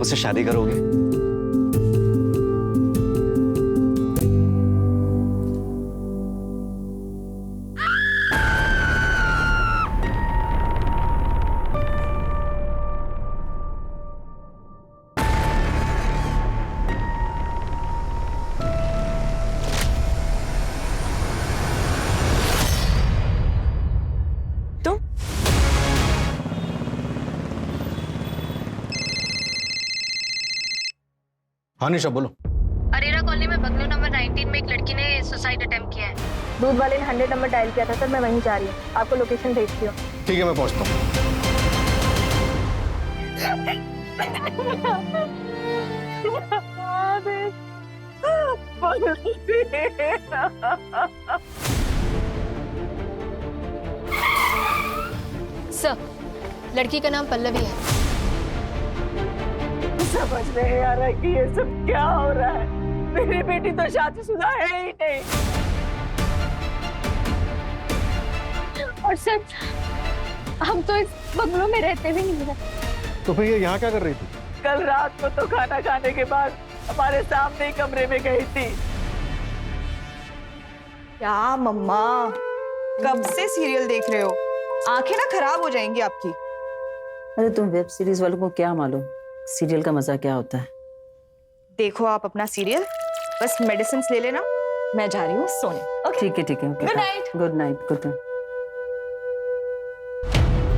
से शादी करोगे? हाँ निशा बोलो। अरेरा कॉलोनी में बंगलो नंबर 19 में एक लड़की ने सुसाइड अटेम्प्ट किया है। दूध वाले ने 100 नंबर डायल किया था सर, मैं वहीं जा रही हूँ, आपको लोकेशन भेजती हूँ। ठीक है मैं पहुंचता हूँ। सर, लड़की का नाम पल्लवी है। समझ नहीं आ रहा कि ये सब क्या हो रहा है। मेरी बेटी तो शादीशुदा है ही नहीं। और सर, हम तो इस बंगलो में रहते भी नहीं है। तो फिर ये यहाँ क्या कर रही थी? कल रात को तो खाना खाने के बाद हमारे सामने ही कमरे में गई थी। क्या मम्मा, कब से सीरियल देख रहे हो? आंखें ना खराब हो जाएंगी आपकी। अरे तुम वेब सीरीज वालों को क्या मालूम सीरियल का मजा क्या होता है। देखो आप अपना सीरियल, बस मेडिसिन ले लेना, मैं जा रही हूँ सोने। ओके ठीक है okay. Good night. Good night good night.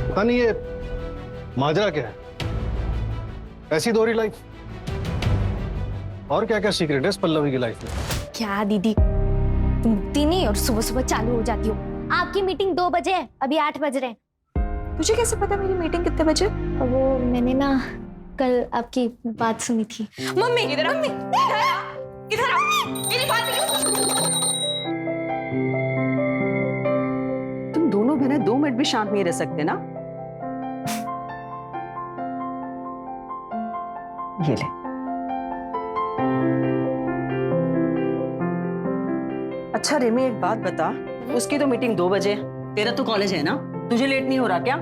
पता नहीं ये माजरा क्या है, ऐसी दोहरी लाइफ। और क्या क्या सीक्रेट है इस पल्लवी की लाइफ में? क्या दीदी, तुम उठती नहीं और सुबह सुबह चालू हो जाती हो। आपकी मीटिंग 2 बजे है, अभी 8 बज रहे हैं। तुझे कैसे पता मेरी मीटिंग कितने बजे? वो मैंने ना कल आपकी बात सुनी थी। मम्मी इधर आओ, मम्मी इधर आओ, मेरी बात सुनो। तुम दोनों बहनें 2 मिनट भी शांत नहीं रह सकते ना। ये ले। अच्छा रेमी एक बात बता, उसकी तो मीटिंग 2 बजे, तेरा तो कॉलेज है ना, तुझे लेट नहीं हो रहा क्या?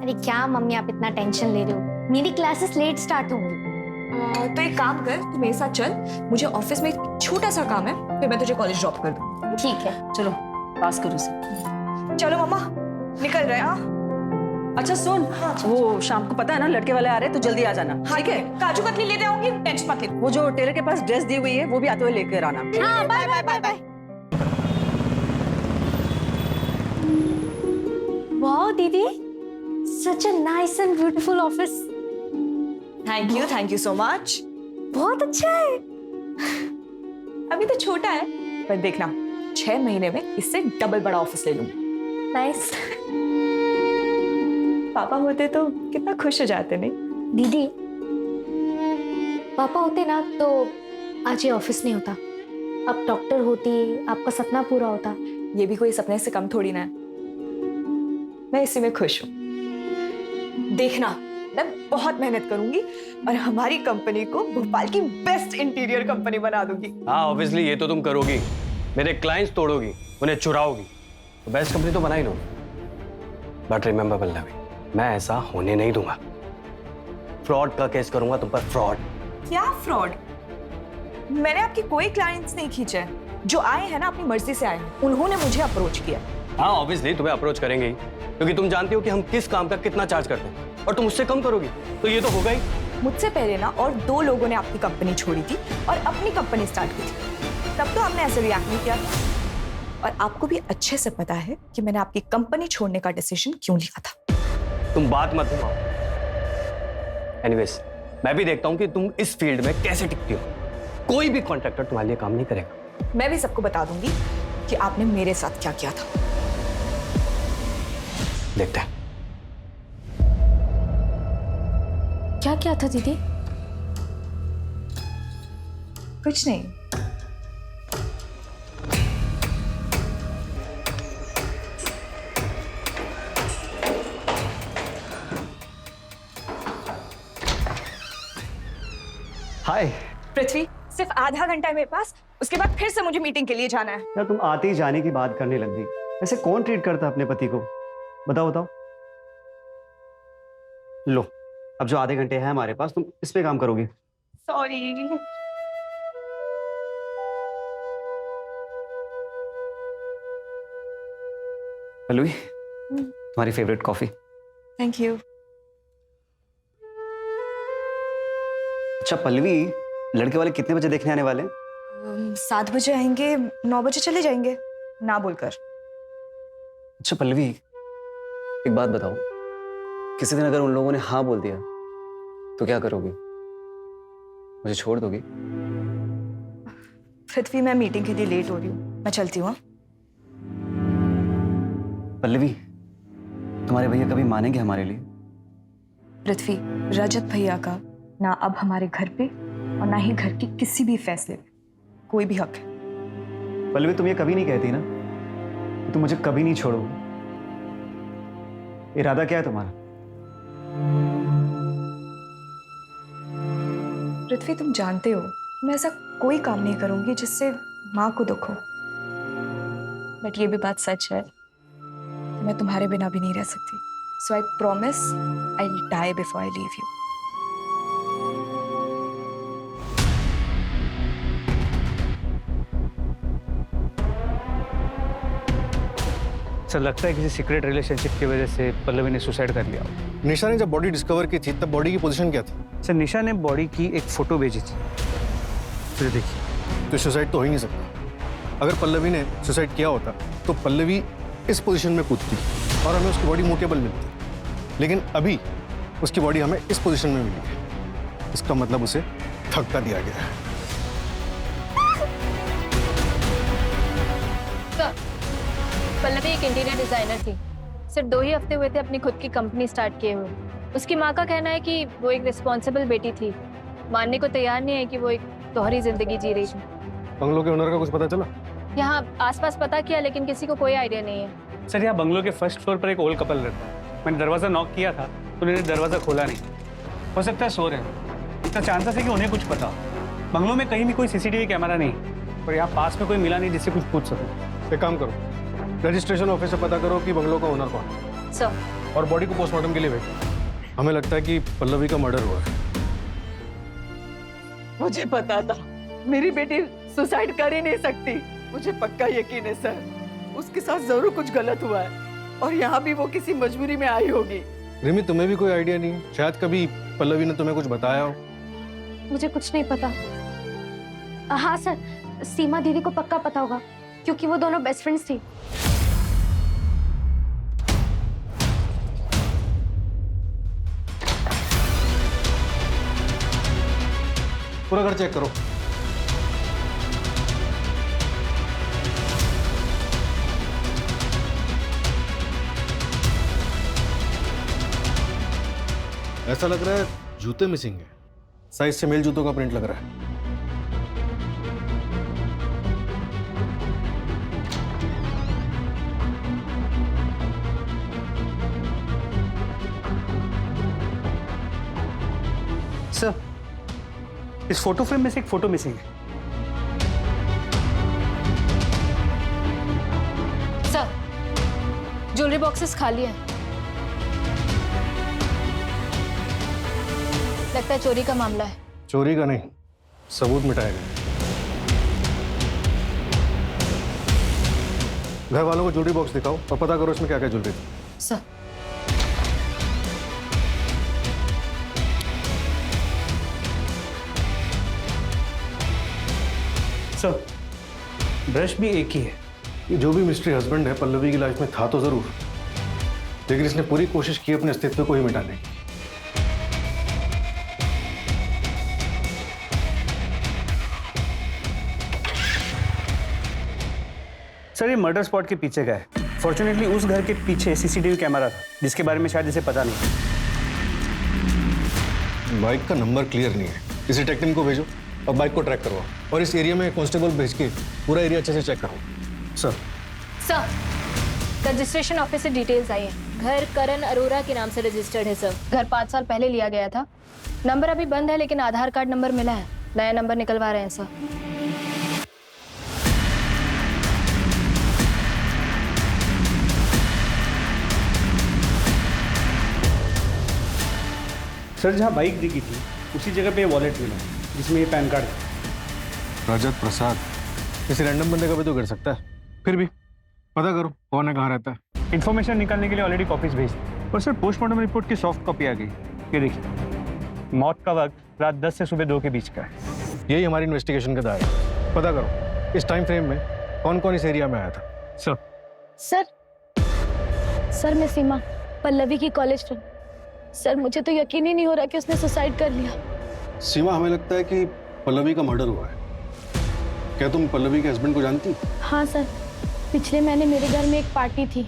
अरे क्या मम्मी, आप इतना टेंशन ले रहे हो, मेरी क्लासेस लेट स्टार्ट होंगी। तो एक काम कर, तू मेरे साथ चल, मुझे ऑफिस में एक छोटा सा काम है, फिर मैं तुझे कॉलेज ड्रॉप कर दूँ। ठीक है चलो पास करो उसे। चलो मम्मा निकल रहे हैं। हाँ अच्छा सुन, वो शाम को पता है ना लड़के वाले आ रहे हैं, तो जल्दी आ जाना। ठीक है, काजू कतली लेते आऊंगी, टेंशन मत ले। वो जो टेलर के पास ड्रेस दी हुई है वो भी आते हुए लेकर आना। हाँ, bye bye bye bye. Wow दीदी, such a nice and beautiful office. Thank you so much. बहुत अच्छा है। अभी तो छोटा है, पर देखना 6 महीने में इससे डबल बड़ा ऑफिस ले लूंगी। नाइस। पापा होते तो कितना खुश हो जाते। नहीं दीदी, पापा होते ना तो आज ये ऑफिस नहीं होता, अब डॉक्टर होती, आपका सपना पूरा होता। ये भी कोई सपने से कम थोड़ी ना है, मैं इसी में खुश हूँ। देखना मैं बहुत मेहनत करूंगी और हमारी कंपनी को भोपाल की बेस्ट इंटीरियर कंपनी बना दूंगी। हाँ ऑब्वियसली ये तो तुम करोगी, मेरे क्लाइंट्स तोड़ोगी, उन्हें चुराओगी, तो बेस्ट कंपनी तो बना ही लो। बट रिमेंबर पल्लवी, मैं ऐसा होने नहीं दूंगा। फ्रॉड का केस करूंगा तुम पर, फ्रॉड। क्या फ्रॉड? मैंने आपकी कोई क्लाइंट्स नहीं खींचे, जो आए हैं ना अपनी मर्जी से आए हैं, उन्होंने मुझे अप्रोच किया। हाँ ऑब्वियसली तुम्हें अप्रोच करेंगे ही, क्योंकि तुम जानती हो कि हम किस काम का कितना चार्ज करते हैं, और तुम उससे कम करोगी तो ये तो होगा ही। मुझसे पहले ना और 2 लोगों ने आपकी कंपनी छोड़ी थी और अपनी कंपनी स्टार्ट की थी, तब तो हमने ऐसे रिएक्ट नहीं किया था। और आपको भी अच्छे से पता है कि मैंने आपकी कंपनी छोड़ने का डिसीजन क्यों लिया था। तुम बात मत घुमाओ। एनीवेज, मैं भी देखता हूं कि तुम इस फील्ड में कैसे टिकती हो। कोई भी कॉन्ट्रैक्टर तुम्हारे लिए काम नहीं करेगा। मैं भी सबको बता दूंगी कि आपने मेरे साथ क्या किया था। देखते हैं। क्या था दीदी? कुछ नहीं। हाय। पृथ्वी, सिर्फ आधा घंटा है मेरे पास, उसके बाद फिर से मुझे मीटिंग के लिए जाना है। यार तुम आते ही जाने की बात करने लग गई। ऐसे कौन ट्रीट करता है अपने पति को? बताओ बताओ। लो अब जो आधे घंटे हैं हमारे पास, तुम इस पे काम करोगी। सॉरी। पल्लवी, तुम्हारी फेवरेट कॉफी। Thank you. अच्छा पल्लवी, लड़के वाले कितने बजे देखने आने वाले हैं? 7 बजे आएंगे, 9 बजे चले जाएंगे, ना बोलकर। अच्छा पल्लवी, एक बात बताओ, किसी दिन अगर उन लोगों ने हाँ बोल दिया तो क्या करोगी? मुझे छोड़ दोगी? पृथ्वी, मैं मीटिंग के लिए लेट हो रही हूँ, मैं चलती हूँ। पल्लवी, तुम्हारे भैया कभी मानेंगे हमारे लिए? पृथ्वी, रजत भैया का ना अब हमारे घर पे और ना ही घर के किसी भी फैसले पे कोई भी हक है। पल्लवी, तुम ये कभी नहीं कहती ना कि तुम मुझे कभी नहीं छोड़ोगी। इरादा क्या है तुम्हारा? पृथ्वी, तुम जानते हो मैं ऐसा कोई काम नहीं करूंगी जिससे माँ को दुख हो, बट ये भी बात सच है, मैं तुम्हारे बिना भी नहीं रह सकती। So I promise I will die before I leave you. Sir लगता है किसी सीक्रेट रिलेशनशिप की वजह से पल्लवी ने सुसाइड कर लिया। निशा ने जब बॉडी डिस्कवर की थी तब बॉडी की पोजीशन क्या थी? सर निशा ने बॉडी की एक फोटो भेजी थी, फिर देखिए। तो सुसाइड तो हो ही नहीं सकता। अगर पल्लवी ने सुसाइड किया होता तो पल्लवी इस पोजीशन में कूदती और हमें उसकी बॉडी मूवेबल मिलती, लेकिन अभी उसकी बॉडी हमें इस पोजीशन में मिली है। इसका मतलब उसे धक्का दिया गया है। पल्लवी एक इंटीरियर डिजाइनर थी, सिर्फ 2 ही हफ्ते हुए थे अपनी खुद की कंपनी स्टार्ट किए हुए। उसकी माँ का कहना है कि वो एक रिस्पॉन्सिबल बेटी थी, मानने को तैयार नहीं है कि वो एक दोहरी जिंदगी जी रही थी। बंगलो के ओनर का कुछ पता चला? यहाँ आसपास पता किया लेकिन किसी को कोई आइडिया नहीं है। सर यहाँ बंगलो के फर्स्ट फ्लोर पर एक ओल्ड कपल रहता है। मैंने दरवाजा नॉक किया था तो उन्होंने दरवाजा खोला नहीं। हो सकता है सो रहे हैं, इतना चांसेस है कि उन्हें कुछ पता। बंगलो में कहीं भी कोई सीसीटीवी कैमरा नहीं और यहाँ पास में कोई मिला नहीं जिससे कुछ पूछ सकूं। एक काम करो, रजिस्ट्रेशन ऑफिस से पता करो कि बंगलो का ओनर कौन है सर, और बॉडी को पोस्टमार्टम के लिए भेजो। हमें लगता है कि पल्लवी का मर्डर हुआ है। मुझे पता था मेरी बेटी सुसाइड कर ही नहीं सकती। मुझे पक्का यकीन है सर, उसके साथ जरूर कुछ गलत हुआ है और यहाँ भी वो किसी मजबूरी में आई होगी। रिमी, तुम्हें भी कोई आइडिया नहीं? शायद कभी पल्लवी ने तुम्हें कुछ बताया हो। मुझे कुछ नहीं पता। हाँ सर, सीमा दीदी को पक्का पता होगा क्योंकि वो दोनों बेस्ट फ्रेंड्स थी। पूरा घर चेक करो। ऐसा लग रहा है जूते मिसिंग है। साइज से मेल जूतों का प्रिंट लग रहा है। सर इस फोटो फ्रेम में से एक फोटो मिसिंग है। सर ज्वेलरी बॉक्सेस खाली हैं। लगता है चोरी का मामला है। चोरी का नहीं, सबूत मिटाया गया। घर वालों को ज्वेलरी बॉक्स दिखाओ और पता करो इसमें क्या क्या ज्वेलरी थी। सर सर ब्रश भी एक ही है। ये जो भी मिस्ट्री हस्बैंड है पल्लवी की लाइफ में था तो जरूर, लेकिन इसने पूरी कोशिश की अपने अस्तित्व को ही मिटाने की। सर ये मर्डर स्पॉट के पीछे का है। फॉर्चुनेटली उस घर के पीछे सीसीटीवी कैमरा था जिसके बारे में शायद इसे पता नहीं। बाइक का नंबर क्लियर नहीं है, किसी टेक्नीशियन को भेजो और बाइक को ट्रैक करवाओ और इस एरिया में कांस्टेबल भेज के पूरा एरिया अच्छे से चेक करो। सर सर रजिस्ट्रेशन ऑफिस से डिटेल्स आई है। घर करण अरोरा के नाम से रजिस्टर्ड है सर। घर 5 साल पहले लिया गया था। नंबर अभी बंद है लेकिन आधार कार्ड नंबर मिला है। नया नंबर निकलवा रहे हैं सर। सर जहाँ बाइक दिखी थी उसी जगह पे वॉलेट मिला जिसमें ये पैन कार्ड था। रजत प्रसाद किसी रैंडम बंदे का भी तो कर सकता है। फिर भी पता करो कौन है, कहाँ रहता है। इन्फॉर्मेशन निकालने के लिए ऑलरेडी कॉपीज भेज दी और सर पोस्टमार्टम रिपोर्ट की सॉफ्ट कॉपी आ गई। ये देखिए, मौत का वक्त रात 10 से सुबह 2 के बीच का है। यही हमारी इन्वेस्टिगेशन का दायरा है। पता करो इस टाइम फ्रेम में कौन कौन इस एरिया में आया था। सर सर मैं सीमा, पल्लवी की कॉलेज फ्रेंड। सर मुझे तो यकीन ही नहीं हो रहा कि उसने सुसाइड कर लिया। सीमा, हमें लगता है कि पल्लवी का मर्डर हुआ है। क्या तुम पल्लवी के हस्बैंड को जानती? हाँ सर, पिछले महीने मेरे घर में एक पार्टी थी।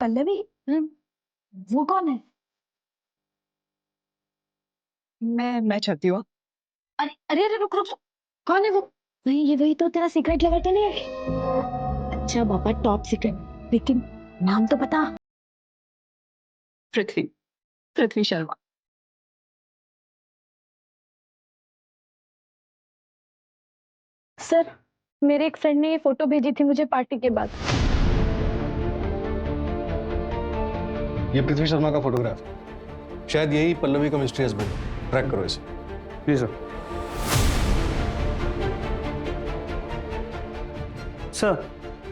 पल्लवी, वो कौन है? मैं चाहती हूँ। अरे अरे अरे रुक रुक रुक। कौन है वो? वही तो तेरा सीक्रेट लवर तो नहीं है? अच्छा बाबा, टॉप सीक्रेट, लेकिन नाम तो बता। पृथ्वी शर्मा। सर मेरे एक फ्रेंड ने ये फोटो भेजी थी मुझे पार्टी के बाद। ये पृथ्वी शर्मा का फोटोग्राफ, शायद यही पल्लवी का मिस्ट्री हस्बैंड। ट्रैक करो इसे। जी सर। सर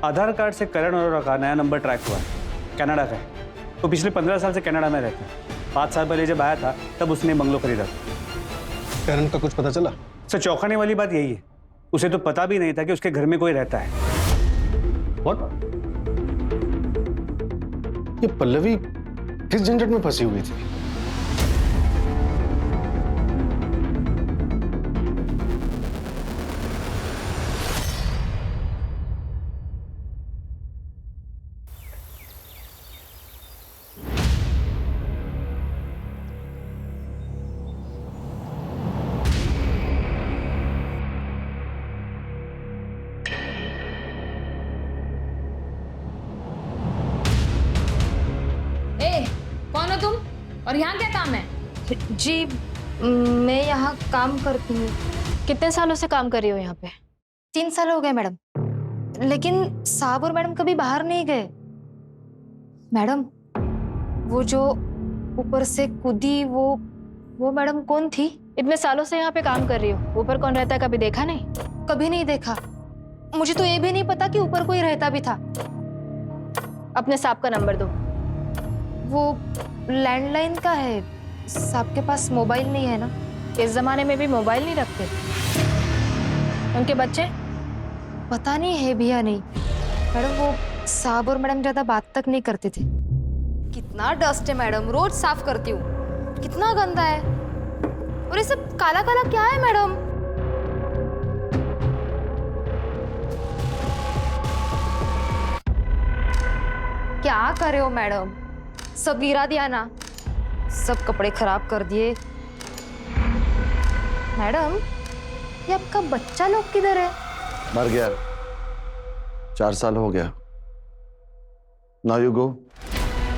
आधार कार्ड से करण अरोरा का नया नंबर ट्रैक हुआ है, कनाडा का है। वो पिछले 15 साल से कनाडा में रहता है। 5 साल पहले जब आया था तब उसने बंगलो खरीदा था। करण का कुछ पता चला? सर चौंकाने वाली बात यही है, उसे तो पता भी नहीं था कि उसके घर में कोई रहता है। What? ये पल्लवी किस झंझट में फंसी हुई थी? कौन हो तुम और यहाँ क्या काम है? जी मैं यहाँ काम करती हूँ। कितने सालों से काम कर रही हो यहाँ पे? 3 साल हो गए मैडम, लेकिन साहब और मैडम कभी बाहर नहीं गए। मैडम वो जो ऊपर से कूदी वो मैडम कौन थी? इतने सालों से यहाँ पे काम कर रही हो, ऊपर कौन रहता है कभी देखा नहीं? कभी नहीं देखा। मुझे तो ये भी नहीं पता कि ऊपर कोई रहता भी था। अपने साहब का नंबर दो। वो लैंडलाइन का है, साहब के पास मोबाइल नहीं है ना। इस जमाने में भी मोबाइल नहीं रखते। उनके बच्चे? पता नहीं है भी या नहीं मैडम। वो साहब और मैडम ज्यादा बात तक नहीं करते थे। कितना डस्ट है मैडम, रोज साफ करती हूँ। कितना गंदा है, और ये सब काला काला क्या है मैडम? क्या कर रहे हो मैडम? सब गिरा दिया ना, सब कपड़े खराब कर दिए। मैडम ये आपका बच्चा लोग किधर है? मर गया, 4 साल हो गया। नाउ यू गो,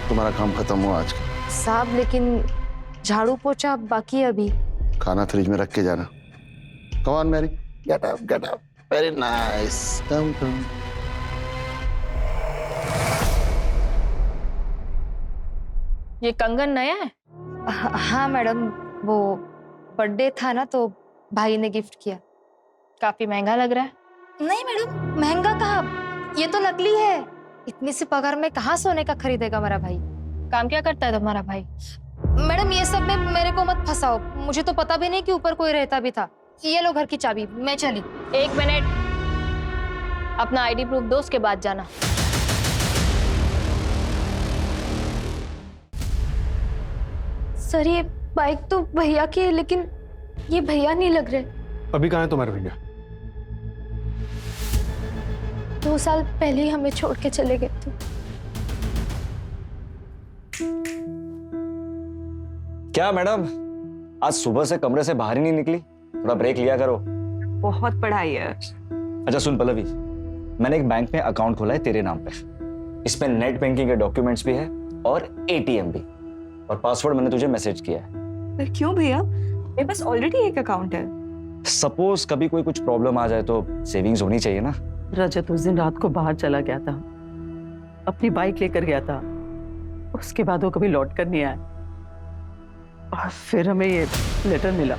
तुम्हारा काम खत्म हुआ आज का। साहब लेकिन झाड़ू पोछा बाकी है अभी। खाना फ्रिज में रख के जाना। Come on Mary, get up get up. Very nice, come come. ये कंगन नया है? हाँ मैडम, वो बर्थडे था ना तो भाई ने गिफ्ट किया। काफी महंगा लग रहा है। नहीं मैडम, महंगा कहाँ, ये तो नकली है। इतनी सी पगार में कहाँ सोने का खरीदेगा मेरा भाई। काम क्या करता है तुम्हारा भाई? मैडम ये सब में मेरे को मत फंसाओ, मुझे तो पता भी नहीं कि ऊपर कोई रहता भी था। ये लो घर की चाबी, मैं चली। 1 मिनट, अपना आईडी प्रूफ दो, उसके बाद जाना। सर ये बाइक तो भैया की है, लेकिन ये भैया नहीं लग रहे। अभी कहाँ है तुम्हारे भैया? 2 साल पहले ही हमें छोड़ के चले गए थे। क्या मैडम, आज सुबह से कमरे से बाहर ही नहीं निकली? थोड़ा ब्रेक लिया करो। बहुत पढ़ाई है। अच्छा सुन पल्लवी, मैंने एक बैंक में अकाउंट खोला है तेरे नाम पे। इसमें नेट बैंकिंग के डॉक्यूमेंट्स भी है और एटीएम भी, और पासवर्ड मैंने तुझे मैसेज किया है। पर क्यों भैया, मेरे पास ऑलरेडी एक अकाउंट है। सपोज कभी कोई कुछ प्रॉब्लम आ जाए तो सेविंग्स होनी चाहिए ना। रजत उस दिन रात को बाहर चला गया था, अपनी बाइक लेकर गया था। उसके बाद वो कभी लौट कर नहीं आया और फिर हमें ये लेटर मिला।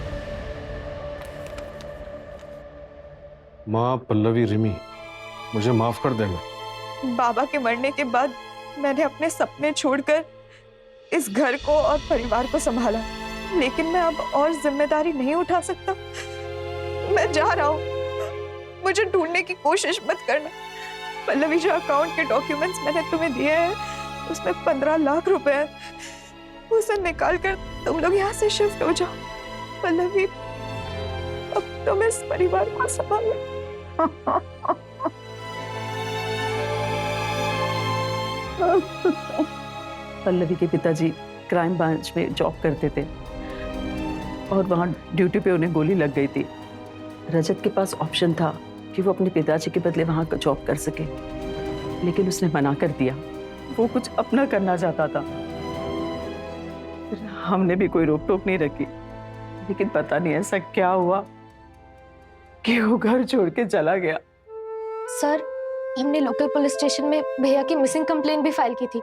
माँ, पल्लवी, रिमी, मुझे माफ कर देना। बाबा के मरने के बाद मैंने अपने सपने छोड़कर इस घर को और परिवार को संभाला, लेकिन मैं अब और जिम्मेदारी नहीं उठा सकता। मैं जा रहा हूँ, मुझे ढूंढने की कोशिश मत करना। पल्लवी, जो अकाउंट के डॉक्यूमेंट्स मैंने तुम्हें दिए हैं उसमें 15 लाख रुपए हैं, उसे निकाल कर तुम लोग यहाँ से शिफ्ट हो जाओ। पल्लवी, अब तुम इस परिवार को संभालो। पल्लवी के पिताजी क्राइम ब्रांच में जॉब करते थे और वहाँ ड्यूटी पे उन्हें गोली लग गई थी। रजत के पास ऑप्शन था कि वो अपने पिताजी के बदले वहाँ जॉब कर सके, लेकिन उसने मना कर दिया। वो कुछ अपना करना चाहता था। हमने भी कोई रोक टोक नहीं रखी, लेकिन पता नहीं ऐसा क्या हुआ कि वो घर छोड़ के चला गया। सर, हमने लोकल पुलिस स्टेशन में भैया की मिसिंग कंप्लेंट भी फाइल की थी,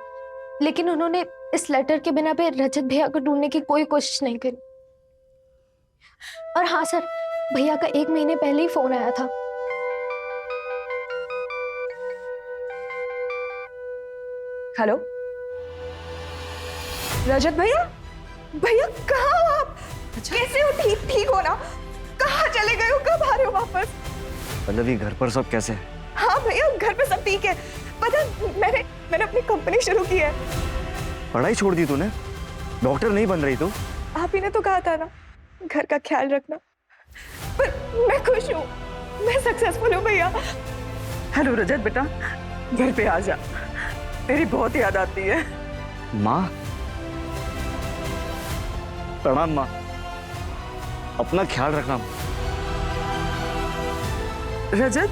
लेकिन उन्होंने इस लेटर के बिना पे रजत भैया को ढूंढने की कोई कोशिश नहीं करी। और हाँ सर, भैया का 1 महीने पहले ही फोन आया था। हेलो रजत भैया, भैया कहाँ हो आप? कैसे हो? ठीक हो ना? कहाँ चले गए हो? कब आ रहे हो वापस? पल्लवी, घर पर सब कैसे है? हाँ भैया, घर पे सब ठीक है। पता मैंने अपनी कंपनी शुरू की है। पढ़ाई छोड़ दी तूने? डॉक्टर नहीं बन रही तू? आप ही ने तो कहा था ना घर का ख्याल रखना। पर मैं खुश हूँ, मैं सक्सेसफुल हूँ भैया। हेलो रजत बेटा, घर पे आ जा, तेरी बहुत याद आती है। माँ, प्रणाम माँ, अपना ख्याल रखना। रजत,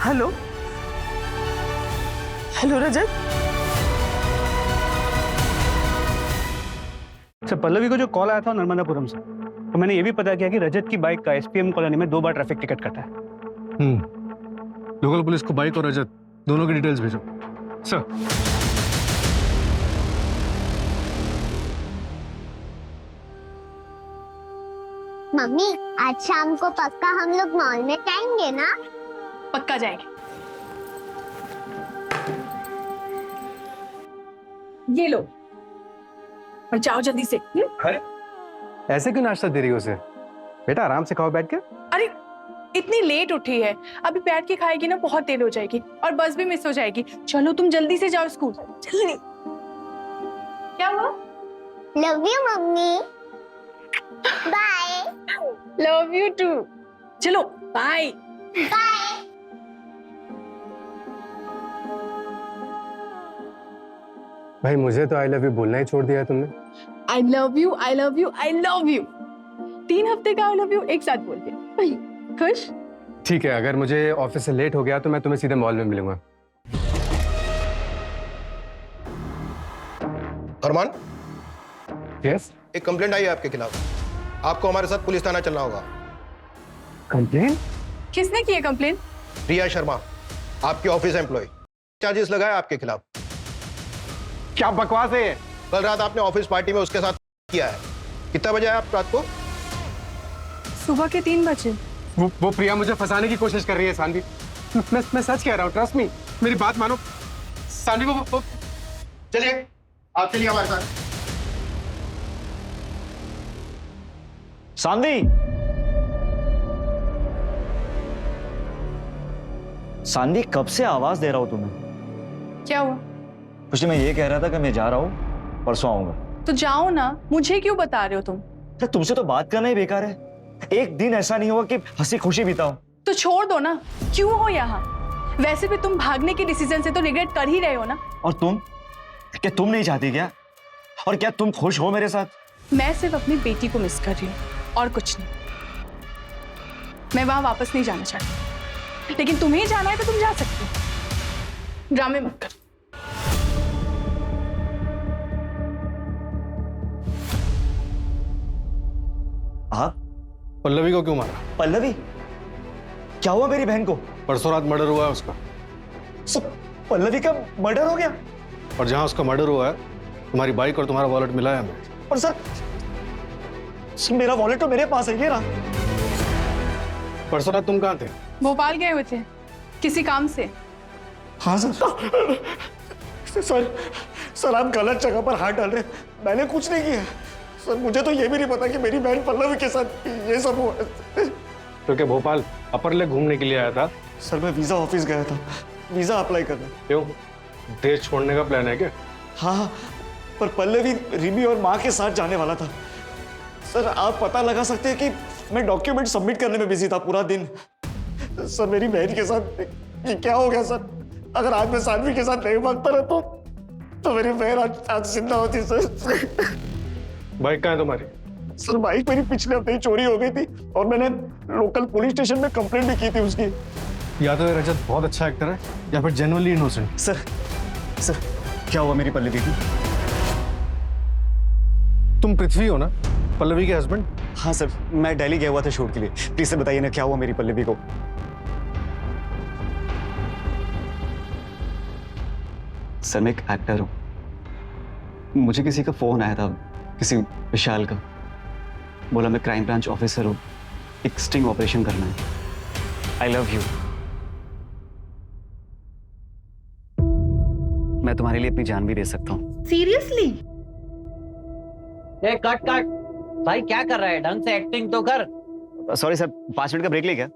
हेलो हेलो रजत। सर, पल्लवी को जो कॉल आया था नर्मदापुरम से, तो मैंने ये भी पता किया कि रजत की बाइक का एसपीएम कॉलोनी में 2 बार ट्रैफिक टिकट कटा है। लोकल पुलिस को बाइक और रजत दोनों की डिटेल्स भेजो। सर। मम्मी, आज शाम को पक्का हम लोग मॉल में जाएंगे ना? पक्का जाएंगे। ये लो और जाओ जल्दी से। अरे ऐसे क्यों नाश्ता दे रही हो उसे? बेटा आराम से खाओ बैठ के। अरे इतनी लेट उठी है, अभी बैठ के खाएगी ना बहुत देर हो जाएगी और बस भी मिस हो जाएगी। चलो तुम जल्दी से जाओ स्कूल, जल्दी। क्या हुआ? Love you mummy. Bye. Love you too. चलो बाय। बाय। भाई मुझे तो आई लव यू बोलना ही छोड़ दिया है तुमने। I love you, I love you, I love you. 3 हफ्ते का आई लव यू एक साथ बोल दिया। खुश? ठीक है, अगर मुझे ऑफिस से लेट हो गया तो मैं तुम्हें सीधे मॉल में मिलूंगा। अरमान, यस। एक कंप्लेंट आई है आपके खिलाफ। आपको हमारे साथ पुलिस थाना चलना होगा। कंप्लेंट? किसने की है कंप्लेंट? रिया शर्मा, आपके ऑफिस एम्प्लॉय, चार्जेस लगाए आपके खिलाफ। क्या बकवास है ये? कल रात आपने ऑफिस पार्टी में उसके साथ किया है। कितना बजे आए आप रात को? सुबह के 3 बजे। वो प्रिया मुझे फंसाने की कोशिश कर रही है सानवी। मैं सच कह रहा हूँ, ट्रस्ट मी, मेरी बात मानो सानवी। वो चलिए, आप चलिए हमारे साथ। सानवी, सानवी, कब से आवाज दे रहा हूं तुम्हें? क्या हुआ? कुछ नहीं, मैं ये कह रहा था कि मैं जा रहा हूं, परसों आऊंगा। तो जाओ ना, मुझे क्यों बता रहे हो तुम? तो तुमसे तो बात करना ही बेकार है। एक दिन ऐसा नहीं होगा कि हंसी खुशी बिताओ। तो छोड़ दो ना, क्यों हो यहाँ? वैसे भी तुम भागने के डिसीजन से तो रिग्रेट कर ही रहे हो ना। और तुम, क्या तुम नहीं चाहती क्या? और क्या तुम खुश हो मेरे साथ? मैं सिर्फ अपनी बेटी को मिस कर रही हूँ और कुछ नहीं। मैं वहां वापस नहीं जाना चाहती, लेकिन तुम्हें जाना है तो तुम जा सकती हो। ड्रामे मत कर। पल्लवी को क्यों मारा? पल्लवी? क्या हुआ मेरी बहन को? परसों रात मर्डर हुआ है उसका। सर, पल्लवी का मर्डर हो गया? और जहां उसका मर्डर हुआ है तुम्हारी बाइक और तुम्हारा वॉलेट मिला है हमें। और सर मेरा वॉलेट तो मेरे पास है, ये रहा। परसों रात तुम कहाँ थे? भोपाल गए हुए थे किसी काम से। हाँ सर। सर आप गलत जगह पर हाथ डाल रहे हैं, मैंने कुछ नहीं किया। सर मुझे तो ये भी नहीं पता कि मेरी बहन पल्लवी के साथ ये सब हुआ। तो क्या भोपाल अपर लेक घूमने के लिए आया था? सर मैं वीजा ऑफिस गया था, वीजा अप्लाई करने। क्यों, देश छोड़ने का प्लान है क्या? हाँ, पर पल्लवी रिमी और माँ के साथ जाने वाला था। सर आप पता लगा सकते हैं कि मैं डॉक्यूमेंट सबमिट करने में बिजी था पूरा दिन। सर मेरी बहन के साथ ये क्या हो गया सर? अगर आज मैं सानवी के साथ नहीं भागता रहता तो मेरी बहन आज जिंदा होती। सर बाइक कहाँ है तुम्हारी? सर बाइक मेरी पिछले हफ्ते ही चोरी हो गई थी और मैंने लोकल पुलिस स्टेशन में कंप्लेंट भी की थी उसकी। या तो ये रजत बहुत अच्छा एक्टर है या फिर जेन्युइनली इनोसेंट। सर क्या हुआ मेरी पल्लवी की? तुम पृथ्वी हो ना, पल्लवी के हस्बैंड? हाँ सर, मैं दिल्ली गया हुआ था शूट के लिए। प्लीज सर बताइए ना क्या हुआ मेरी पल्लवी को? सर मैं एक एक्टर हूँ, मुझे किसी का फोन आया था, किसी विशाल का। बोला मैं क्राइम ब्रांच ऑफिसर हूँ, एक स्टिंग ऑपरेशन करना है। I love you. मैं तुम्हारे लिए अपनी जान भी दे सकता हूँ। सीरियसली? ए कट कट भाई, क्या कर रहा है? ढंग से एक्टिंग तो कर। सॉरी सर, 5 मिनट का ब्रेक ले क्या?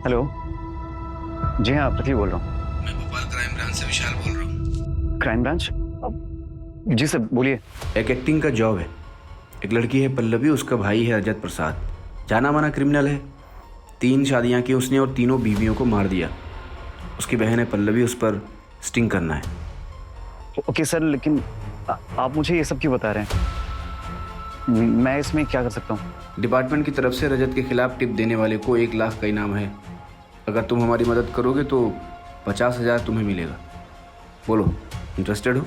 हेलो, जी हाँ पृथ्वी बोल रहा हूँ। मैं भोपाल क्राइम ब्रांच से विशाल बोल रहा हूँ। Crime branch? जी सर बोलिए। एक एक्टिंग का जॉब है। एक लड़की है पल्लवी, उसका भाई है रजत प्रसाद, जाना माना क्रिमिनल है। 3 शादियां की उसने और तीनों बीवियों को मार दिया। उसकी बहन है पल्लवी, उस पर स्टिंग करना है। ओके सर, लेकिन आप मुझे ये सब क्यों बता रहे हैं? मैं इसमें क्या कर सकता हूँ? डिपार्टमेंट की तरफ से रजत के खिलाफ टिप देने वाले को 1 लाख का इनाम है। अगर तुम हमारी मदद करोगे तो 50,000 तुम्हें मिलेगा। बोलो, इंटरेस्टेड हो?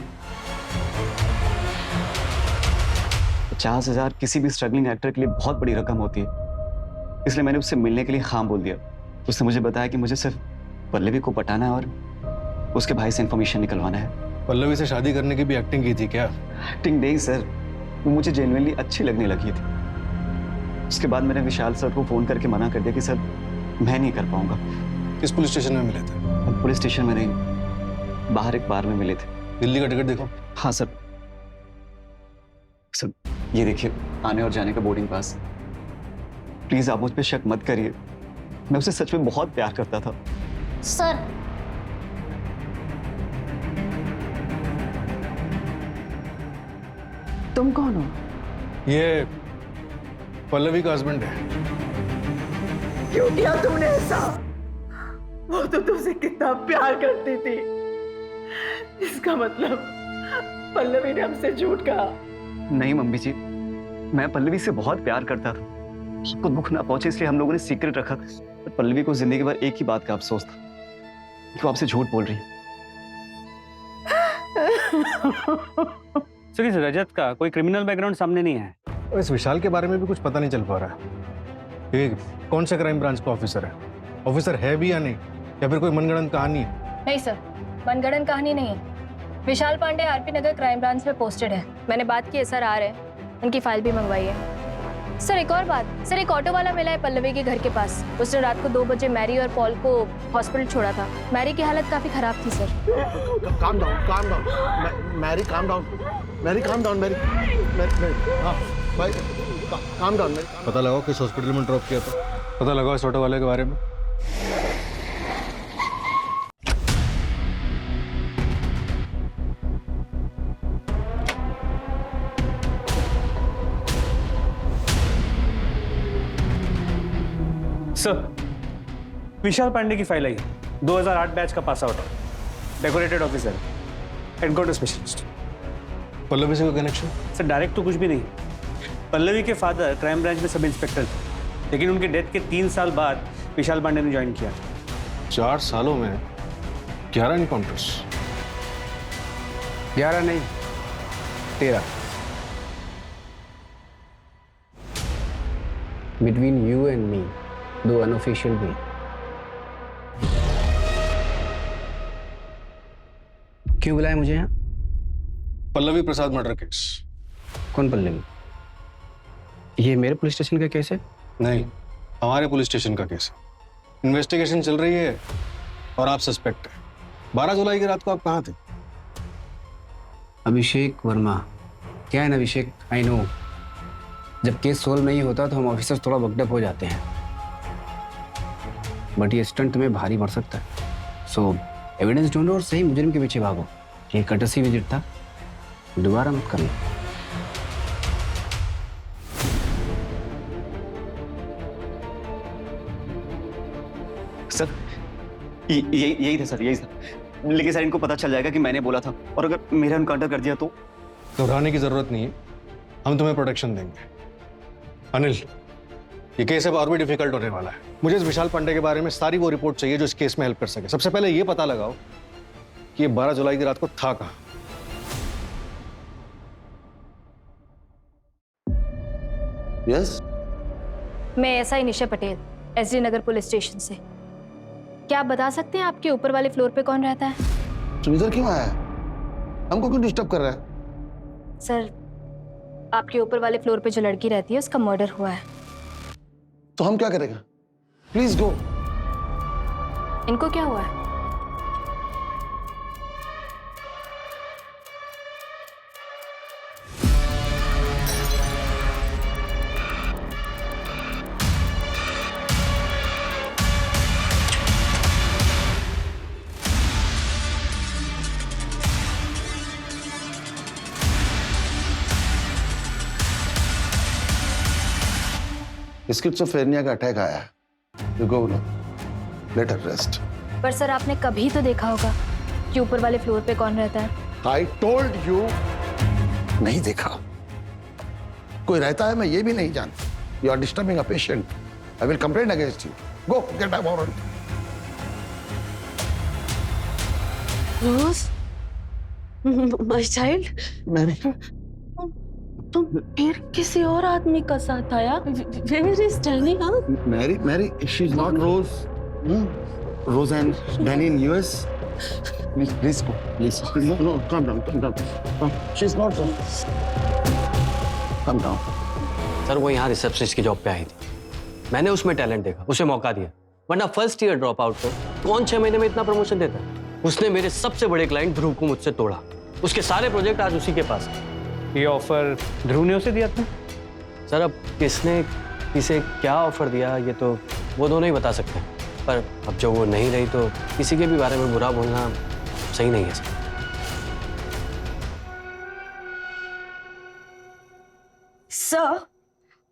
50,000 किसी भी स्ट्रगलिंग एक्टर के लिए बहुत बड़ी रकम होती है, इसलिए मैंने उससे मिलने के लिए हाँ बोल दिया। उसने मुझे बताया कि मुझे सिर्फ पल्लवी को पटाना है और उसके भाई से इंफॉर्मेशन निकलवाना है। पल्लवी से शादी करने की भी एक्टिंग की थी क्या? एक्टिंग नहीं सर, वो मुझे जेन्युइनली अच्छी लगने लगी थी। उसके बाद मैंने विशाल सर को फोन करके मना कर दिया कि सर मैं नहीं कर पाऊंगा। किस पुलिस स्टेशन में मिले थे? पुलिस स्टेशन में नहीं, बाहर एक बार में मिले थे। दिल्ली का टिकट देखो। हाँ सर। सर ये देखिए, आने और जाने का बोर्डिंग पास। प्लीज आप मुझ पर शक मत करिए, मैं उसे सच में बहुत प्यार करता था। सर तुम कौन हो? ये पल्लवी का हस्बैंड है। क्यों किया तुमने ऐसा? वो तो तुमसे कितना प्यार करती थी। इसका मतलब पल्लवी ने हमसे झूठ कहा। नहीं मम्मी जी, मैं पल्लवी से बहुत प्यार करता था। आपको दुख ना पहुंचे इसलिए हम लोगों ने सीक्रेट रखा। पर पल्लवी को जिंदगी भर एक ही बात का अफसोस था कि वो आपसे झूठ बोल रही है। सर इस रजत का कोई क्रिमिनल बैकग्राउंड सामने नहीं है। और इस विशाल के बारे में भी कुछ पता नहीं चल पा रहा है। ये कौन से क्राइम ब्रांच का ऑफिसर है? ऑफिसर है भी या नहीं, या फिर कोई मनगढ़ंत कहानी है? नहीं सर, मनगढ़ंत कहानी नहीं है। विशाल पांडे आरपी नगर क्राइम ब्रांच में पोस्टेड है। मैंने बात की है, सर आ रहे हैं, उनकी फाइल भी मंगवाई है। सर एक और बात, सर एक ऑटो वाला मिला है पल्लवी के घर के पास। उसने रात को 2 बजे मैरी और पॉल को हॉस्पिटल छोड़ा था। मैरी की हालत काफी खराब थी sir. Calm down Mary, calm down Mary, calm down Mary, हाँ भाई काम डाउन मैरी। पता लगाओ किस हॉस्पिटल में ड्रॉप किया था। पता लगाओ इस ऑटो वाले के बारे में। सर विशाल पांडे की फाइल आई, 2008 बैच का pass out, decorated officer, headquarter specialist. Pallavi से कोई कनेक्शन? सर डायरेक्ट तो कुछ भी नहीं। पल्लवी के फादर क्राइम ब्रांच में सब इंस्पेक्टर थे, लेकिन उनके डेथ के 3 साल बाद विशाल पांडे ने ज्वाइन किया। 4 सालों में 11 इनकाउंटर्स। 11 नहीं 13। बिटवीन यू एंड मी, दो अनऑफिशियल भी। क्यों बुलाया मुझे यहाँ? पल्लवी प्रसाद मर्डर केस। कौन पल्लवी? ये मेरे पुलिस स्टेशन का केस है? नहीं, हमारे पुलिस स्टेशन का केस है। इन्वेस्टिगेशन चल रही है और आप सस्पेक्ट है। 12 जुलाई की रात को आप कहाँ थे? अभिषेक वर्मा। क्या है ना अभिषेक, आई नो, जब केस सोल्व नहीं होता तो हम ऑफिसर्स थोड़ा वक्डअप हो जाते हैं, बट ये स्टंट तुम्हें भारी पड़ सकता है। सो एविडेंस ढूंढो और सही मुजरिम के पीछे भागो। ये कटसी विजिट था, दोबारा मत करना। सर यही था सर, यही था। लेकिन सर इनको पता चल जाएगा कि मैंने बोला था, और अगर मेरा एनकाउंटर कर दिया तो? घबराने की जरूरत नहीं है, हम तुम्हें प्रोटेक्शन देंगे। अनिल, ये केस अब और भी डिफिकल्ट होने वाला है। मुझे इस विशाल पांडे के बारे में सारी वो रिपोर्ट चाहिए जो इस केस में हेल्प कर सके। सबसे पहले ये पता लगाओ कि ये 12 जुलाई की रात को था कहाँ। यस, मैं एसआई निशा पटेल, एसडी नगर पुलिस स्टेशन से। क्या आप बता सकते हैं आपके ऊपर वाले फ्लोर पे कौन रहता है? तुम इधर क्यों आया? हमको क्यों डिस्टर्ब कर रहा है? सर, आपके ऊपर वाले फ्लोर पे जो लड़की रहती है उसका मर्डर हुआ है। तो हम क्या करेंगे? Please go. इनको क्या हुआ है? स्किज़ोफ्रेनिया का अटैक आया है। You go no, let her rest. पर सर, आपने कभी तो देखा होगा कि ऊपर वाले फ्लोर पे कौन रहता है। आई टोल्ड यू, नहीं देखा। कोई रहता है मैं ये भी नहीं जानता। You are disturbing a patient. I will complain against you. Go get a warrant. Rose, my child, Mary, तुम फिर किसी और आदमी का साथ आया? Where is Danny, huh? Mary, she is not Rose. Rose and Danny in US. Please go, please. No, calm down. She is not Rose. Calm down. Sir, वो यहाँ रिसेप्शनिस्ट की जॉब पे आई थी। मैंने उसमें टैलेंट देखा, उसे मौका दिया। वरना फर्स्ट ईयर ड्रॉप आउट को कौन 6 महीने में इतना प्रमोशन देता है? उसने मेरे सबसे बड़े क्लाइंट ध्रुव को मुझसे तोड़ा। उसके सारे प्रोजेक्ट आज उसी के पास है। ये ऑफर ध्रुव ने उसे दिया था? सर, अब किसने किसे क्या ऑफर दिया ये तो वो दोनों ही बता सकते हैं, पर अब जब वो नहीं रही तो किसी के भी बारे में बुरा बोलना सही नहीं है सर। सर,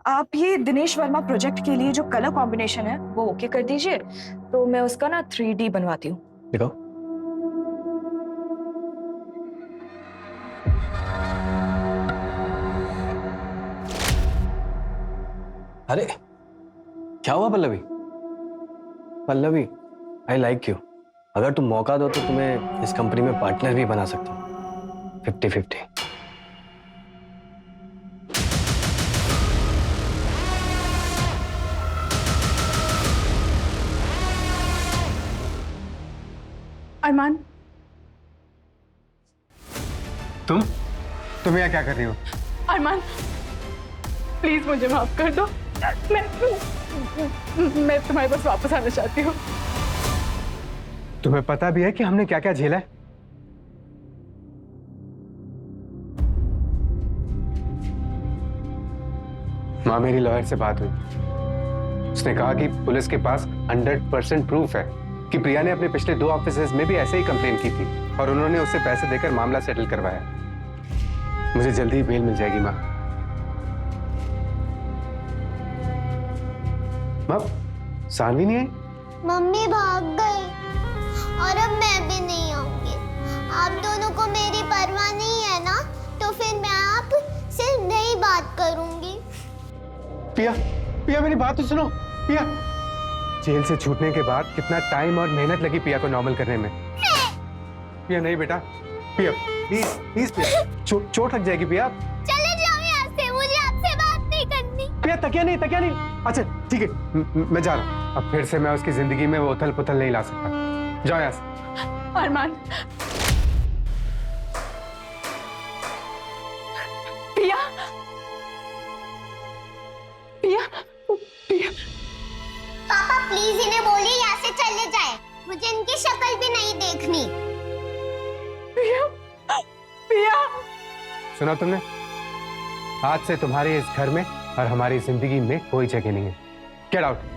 आप ये दिनेश वर्मा प्रोजेक्ट के लिए जो कलर कॉम्बिनेशन है वो ओके कर दीजिए, तो मैं उसका ना 3D बनवाती हूँ। देखो, अरे क्या हुआ Pallavi? Pallavi, I like you. अगर तुम मौका दो तो तुम्हें इस कंपनी में पार्टनर भी बना सकता हूँ। 50-50। अरमान, तुम यहाँ क्या कर रही हो? अरमान, प्लीज मुझे माफ कर दो। मैं तुम्हारे पास वापस आना चाहती हूँ। तुम्हें पता भी है कि हमने क्या क्या झेला है? माँ, मेरी लॉयर से बात हुई। उसने कहा कि पुलिस के पास 100% प्रूफ है कि प्रिया ने अपने पिछले 2 ऑफिसेज में भी ऐसे ही कंप्लेन की थी और उन्होंने उससे पैसे देकर मामला सेटल करवाया। मुझे जल्दी ही बेल मिल जाएगी माँ। माँ, सानवी नहीं आई? मम्मी भाग गई और अब मैं भी नहीं आऊंगी। आप दोनों को मेरी परवाह नहीं है ना, तो फिर मैं आप से नहीं बात करूंगी। पिया, मेरी बात तो सुनो। पिया, जेल से छूटने के बाद कितना टाइम और मेहनत लगी पिया को नॉर्मल करने में। पिया, नहीं बेटा, पिया प्लीज प्लीज पिया, चोट लग जाएगी पिया। चले जाओ यहाँ से, मुझे आपसे बात नहीं करनी। पिया तकिया नहीं। अच्छा ठीक है, मैं जा रहा हूँ। अब फिर से मैं उसकी जिंदगी में वो उथल पुथल नहीं ला सकता। जाओ यहाँ से। अरमान, पिया पिया पिया। पापा प्लीज इन्हें बोलिए यहाँ से चले जाए, मुझे इनकी शक्ल भी नहीं देखनी। पिया पिया। सुना तुमने? आज से तुम्हारे इस घर में और हमारी जिंदगी में कोई जगह नहीं है। Get out.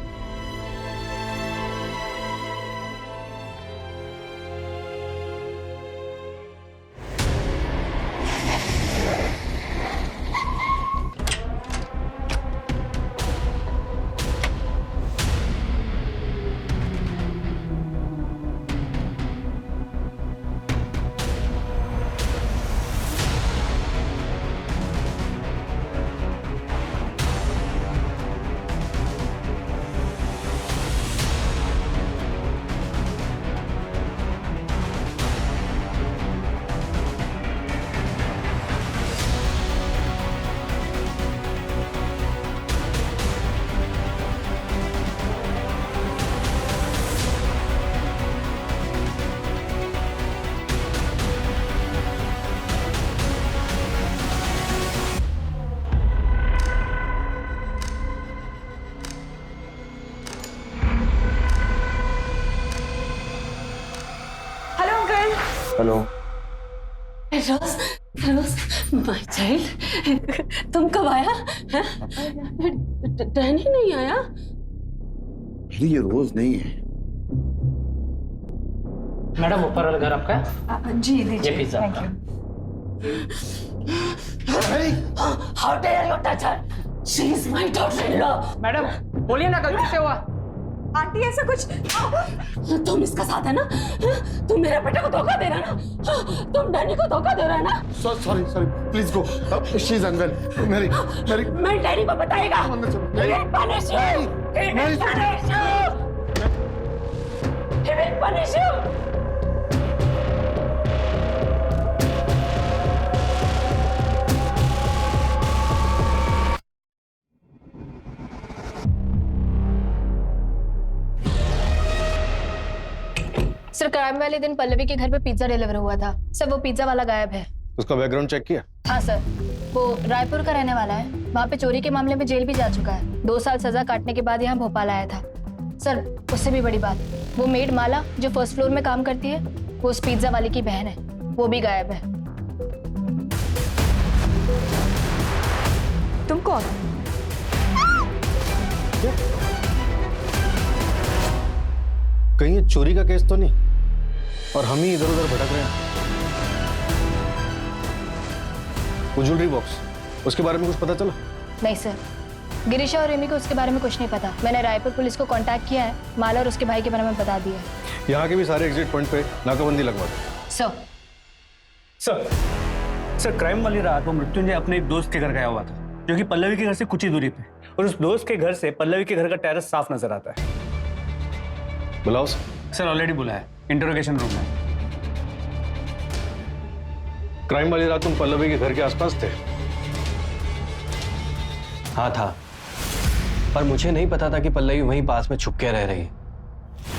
Hello. Rose my child, तुम कब आया? डैनी नहीं आया? ये रोज नहीं है। मैडम ऊपर वाला घर आपका? जी दीजिए। ये पिज्जा आपका। How dare you touch her? She is my daughter-in-law. Madam बोलिए ना, गलती से हुआ। आंटी ऐसा कुछ। तुम इसका साथ है ना? तुम मेरे बेटे को धोखा दे रहा है ना? तुम डैनी को धोखा दे रहा है ना? Sorry please go, she is unwell. Mary मैं डैनी को बताएगा। He will punish you. He will punish you. He will punish you. Sir crime वाले दिन पल्लवी के घर पे पिज्जा डिलीवर हुआ था सर, वो पिज्जा वाला गायब है। उसका बैकग्राउंड चेक किया? हाँ सर, वो रायपुर का रहने वाला है, वहाँ पे चोरी के मामले में जेल भी जा चुका है। 2 साल सजा काटने के बाद यहाँ भोपाल आया था। सर उससे भी बड़ी बात, वो मेड माला जो फर्स्ट फ्लोर में काम करती है, वो उस पिज्जा वाले की बहन है, वो भी गायब है। तुम कौन? कहीं ये चोरी का केस तो नहीं और हम ही इधर उधर भटक रहे हैं? वो ज्वेलरी बॉक्स, उसके बारे में कुछ पता चला? नहीं सर, गिरीशा और रेमी को उसके बारे में कुछ नहीं पता। मैंने रायपुर पुलिस को कांटेक्ट किया है, माला और उसके भाई के बारे में बता दिया है। यहाँ के भी सारे एग्जिट पॉइंट पे नाकाबंदी लगवा दो। सर क्राइम वाली रात वो मृत्युंजय अपने एक दोस्त के घर गया हुआ था, जो कि पल्लवी के घर से कुछ ही दूरी पे, और उस दोस्त के घर से पल्लवी के घर का टेरेस साफ नजर आता है। बुलाओ सर ऑलरेडी बुला है, इंटरोगेशन रूम में। क्राइम वाली रात तुम पल्लवी के घर के आसपास थे? हाँ था, पर मुझे नहीं पता था कि पल्लवी वहीं पास में छुप के रह रही है।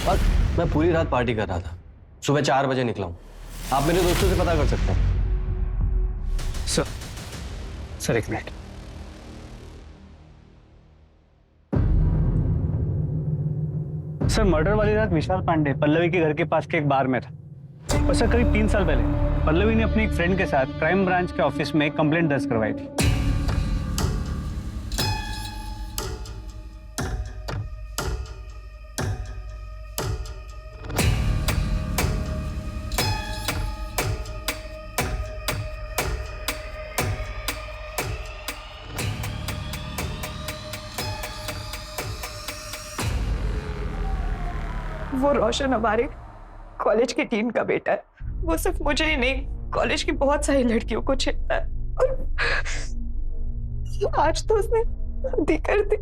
और मैं पूरी रात पार्टी कर रहा था, सुबह 4 बजे निकला हूँ। आप मेरे दोस्तों से पता कर सकते हैं। सर एक मिनट। सर मर्डर वाली रात विशाल पांडे पल्लवी के घर के पास के एक बार में था, और सर करीब 3 साल पहले पल्लवी ने अपने एक फ्रेंड के साथ क्राइम ब्रांच के ऑफिस में एक कंप्लेंट दर्ज करवाई थी। वो रोशन हमारे कॉलेज की टीम का बेटा है। वो सिर्फ मुझे ही नहीं, कॉलेज की बहुत सारी लड़कियों को छेड़ता है, और आज तो उसने शादी कर दी।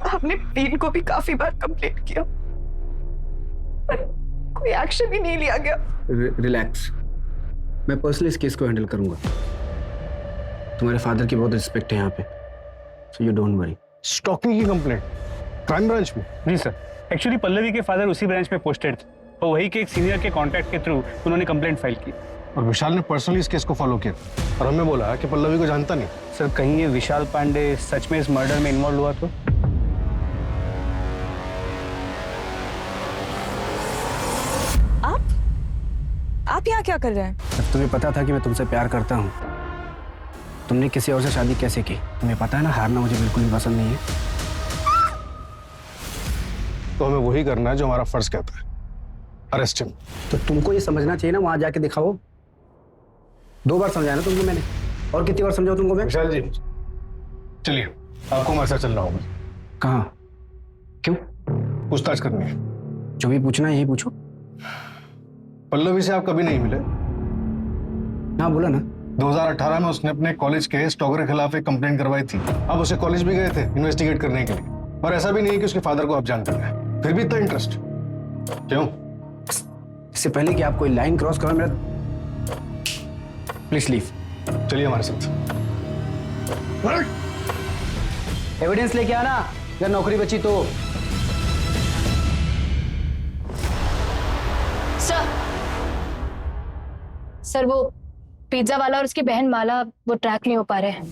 हमने टीम को भी काफी बार कंप्लेंट किया, पर कोई एक्शन ही नहीं लिया गया। रिलैक्स, मैं पर्सनली इस केस को हैंडल करूंगा। तुम्हारे फादर की बहुत रिस्पेक्ट है यहाँ पे, so you don't worry. Stalking की कंप्लेंट क्राइम ब्रांच में? जी सर, एक्चुअली पल्लवी के फादर उसी ब्रांच में पोस्टेड थे और वही के एक सीनियर के कॉन्टैक्ट के थ्रू उन्होंने कंप्लेंट फाइल की। और विशाल ने पर्सनली इस केस को फॉलो किया और हमें बोला कि पल्लवी को जानता नहीं। सर कहीं ये विशाल पांडे सच में इस मर्डर में इन्वॉल्व हुआ तो? आप यहाँ क्या कर रहे हैं? जब तुम्हें पता था कि मैं तुमसे प्यार करता हूँ, तुमने किसी और से शादी कैसे की? तुम्हें पता है ना, हारना मुझे बिल्कुल भी पसंद नहीं है। तो हमें वही करना है जो हमारा फर्ज कहता है, अरेस्ट हिम। तो तुमको ये समझना चाहिए ना, वहां जाके दिखाओ। 2 बार समझाया ना तुमको मैंने, और कितनी बार समझाऊं तुमको मैं? विशाल जी चलिए, आपको हमारे साथ चलना होगा। कहाँ? क्यों? पूछताछ करनी है। जो भी पूछना है यही पूछो। पल्लवी से आप कभी नहीं मिले? हाँ बोला ना। 2018 में उसने अपने कॉलेज के स्टॉकर के खिलाफ एक कंप्लेंट करवाई थी। आप उसे कॉलेज भी गए थे इन्वेस्टिगेट करने के लिए, और ऐसा भी नहीं कि उसके फादर को आप जानते हैं, फिर भी इतना इंटरेस्ट क्यों? इससे पहले कि आप कोई लाइन क्रॉस करो मेरा, प्लीज लीव। चलिए हमारे साथ। एविडेंस लेके आना अगर नौकरी बची तो। सर वो पिज्जा वाला और उसकी बहन माला वो ट्रैक नहीं हो पा रहे हैं।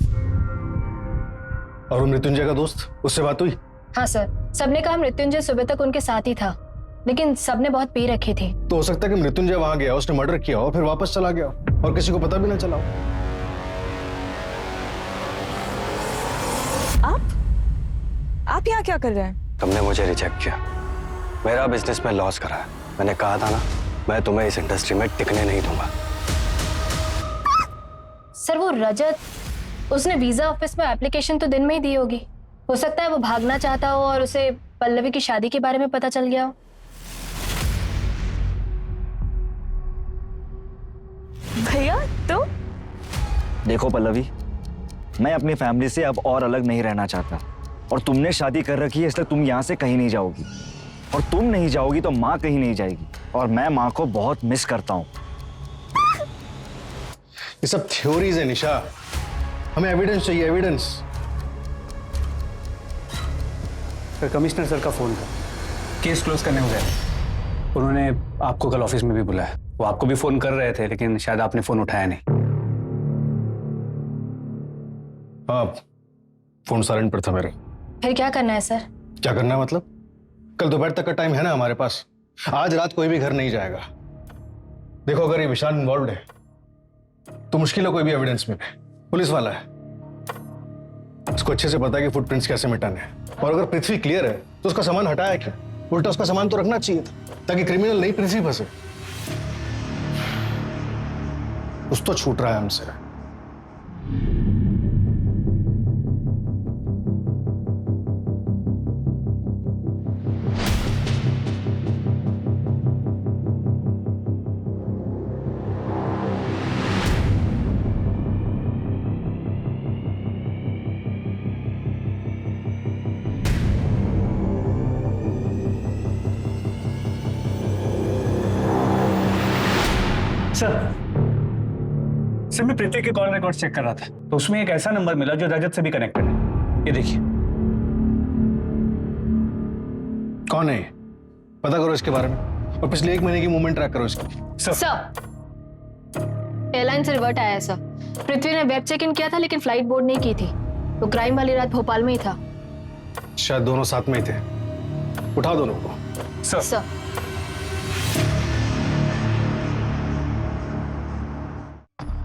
और वो मृत्युंजय का दोस्त, उससे बात हुई? हाँ सर, सबने कहा मृत्युंजय सुबह तक उनके साथ ही था, लेकिन सबने बहुत पी रखी थी। तो हो सकता है कि मृत्युंजय वहां गया, उसने मर्डर किया और फिर वापस चला गया और किसी को पता भी ना चला। आप यहाँ क्या कर रहे हैं? तुमने मुझे रिजेक्ट किया, मेरा बिजनेस में लॉस करा है। मैंने कहा था ना, मैं तुम्हें इस इंडस्ट्री में टिकने नहीं दूंगा। सर वो रजत, उसने वीजा ऑफिस में एप्लीकेशन तो दिन में ही दी होगी। हो सकता है वो भागना चाहता हो और उसे पल्लवी की शादी के बारे में पता चल गया हो। भैया तो देखो पल्लवी, मैं अपनी फैमिली से अब और अलग नहीं रहना चाहता, और तुमने शादी कर रखी है इसलिए तुम यहाँ से कहीं नहीं जाओगी, और तुम नहीं जाओगी तो माँ कहीं नहीं जाएगी, और मैं माँ को बहुत मिस करता हूँ। ये सब थ्योरीज है निशा, हमें एविडेंस चाहिए, एविडेंस। सर कमिश्नर सर का फोन था, केस क्लोज करने हो गए। उन्होंने आपको कल ऑफिस में भी बुलाया। वो आपको भी फोन कर रहे थे, लेकिन शायद आपने फोन उठाया नहीं। हाँ, फोन साइलेंट पर था मेरा। फिर क्या करना है सर? क्या करना है मतलब? कल दोपहर तक का टाइम है ना हमारे पास। आज रात कोई भी घर नहीं जाएगा। देखो, अगर ये विशाल इन्वॉल्व है तो मुश्किल है कोई भी एविडेंस मिले। पुलिस वाला है, उसको अच्छे से पता है कि फुटप्रिंट्स कैसे मिटाने हैं। और अगर पृथ्वी क्लियर है तो उसका सामान हटाया क्यों? उल्टा उसका सामान तो रखना चाहिए था ताकि क्रिमिनल नहीं पृथ्वी फंसे। कुछ तो छूट रहा है हमसे। सर मैं पृथ्वी के कॉल रिकॉर्ड चेक कर रहा था, तो उसमें एक ऐसा नंबर मिला जो रजत से भी कनेक्टेड है। ये देखिए। कौन है? पता करो इसके बारे में, और पिछले 1 महीने की मूवमेंट ट्रैक करो इसकी। सर एयरलाइन से रिवर्ट आया सर। पृथ्वी ने वेब चेक इन किया था, लेकिन फ्लाइट बोर्ड नहीं की थी। तो क्राइम वाली रात भोपाल में ही था। शायद दोनों साथ में ही थे। उठाओ दोनों को। सर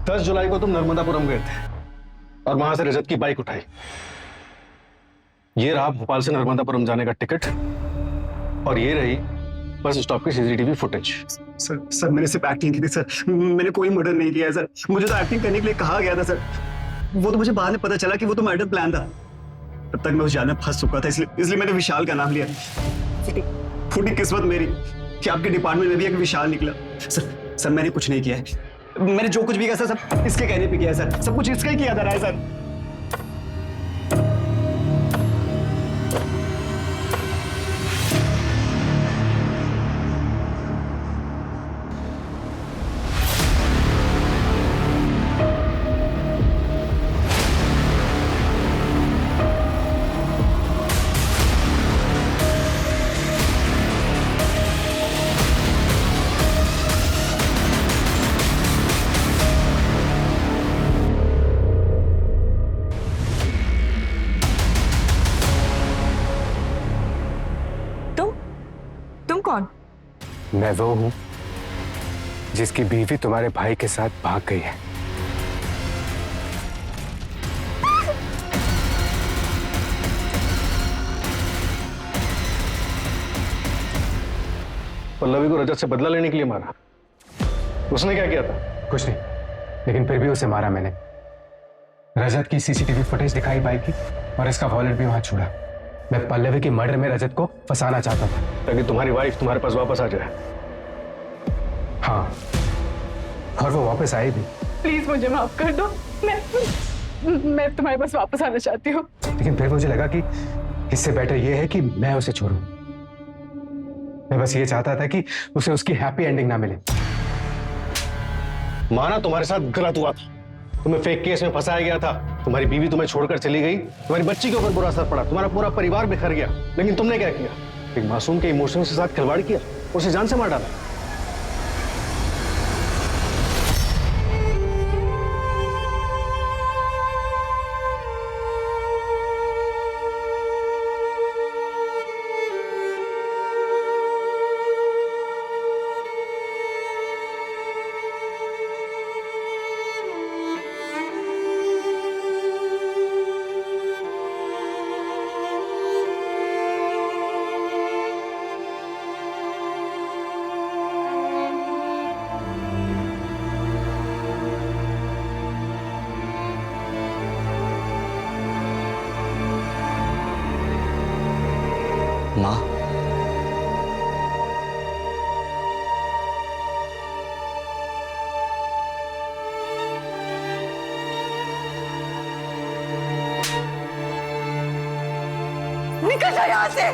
10 जुलाई को तुम नर्मदापुरम गए थे और वहां से रजत की बाइक उठाई। ये रहा भोपाल से नर्मदापुरम जाने का टिकट, और ये रही बस स्टॉप की सीसीटीवी फुटेज। सर मैंने सिर्फ एक्टिंग की थी सर, मैंने कोई मर्डर नहीं किया है सर। मुझे तो एक्टिंग करने के लिए कहा गया था सर। वो तो मुझे बाद में पता चला कि वो तो मर्डर प्लान था। तब तक मैं उस जाल में फंस चुका था, इसलिए मैंने विशाल का नाम लिया। फूटी किस्मत मेरी कि आपके डिपार्टमेंट में भी एक विशाल निकला। सर मैंने कुछ नहीं किया है। मैंने जो कुछ भी किया सर सब इसके कहने पे किया सर। सब कुछ इसका ही किया था सर। मैं वो हूं जिसकी बीवी तुम्हारे भाई के साथ भाग गई है। पल्लवी को रजत से बदला लेने के लिए मारा? उसने क्या किया था? कुछ नहीं, लेकिन फिर भी उसे मारा मैंने। रजत की सीसीटीवी फुटेज दिखाई बाइक की और इसका वॉलेट भी वहां छोड़ा। मैं पल्लवी की मर्डर में रजत को फंसाना चाहता था ताकि तुम्हारी वाइफ तुम्हारे पास वापस आ जाए। हाँ, और वो वापस आई भी। प्लीज मुझे माफ कर दो, मैं तुम्हारे पास वापस आना चाहती हूँ। लेकिन फिर मुझे लगा कि इससे बेटर ये है कि मैं उसे छोड़ूं। मैं बस ये चाहता था कि उसे उसकी हैप्पी एंडिंग ना मिले। माना तुम्हारे साथ गलत हुआ था, तुम्हें फेक केस में फंसाया गया था, तुम्हारी बीवी तुम्हें छोड़कर चली गई, तुम्हारी बच्ची के ऊपर बुरा असर पड़ा, तुम्हारा पूरा परिवार बिखर गया। लेकिन तुमने क्या किया? एक मासूम के इमोशंस के साथ खिलवाड़ किया, उसे जान से मार डाला। माँ, निकल जाओ यहाँ से।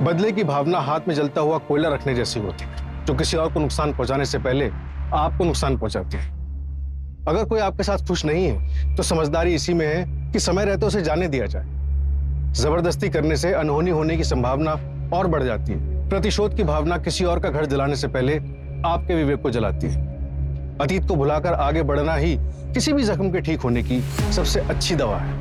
बदले की भावना हाथ में जलता हुआ कोयला रखने जैसी होती है, जो किसी और को नुकसान पहुंचाने से पहले आपको नुकसान पहुंचाती है। अगर कोई आपके साथ खुश नहीं है तो समझदारी इसी में है कि समय रहते उसे जाने दिया जाए। जबरदस्ती करने से अनहोनी होने की संभावना और बढ़ जाती है। प्रतिशोध की भावना किसी और का घर जलाने से पहले आपके विवेक को जलाती है। अतीत को भुलाकर आगे बढ़ना ही किसी भी जख्म के ठीक होने की सबसे अच्छी दवा है।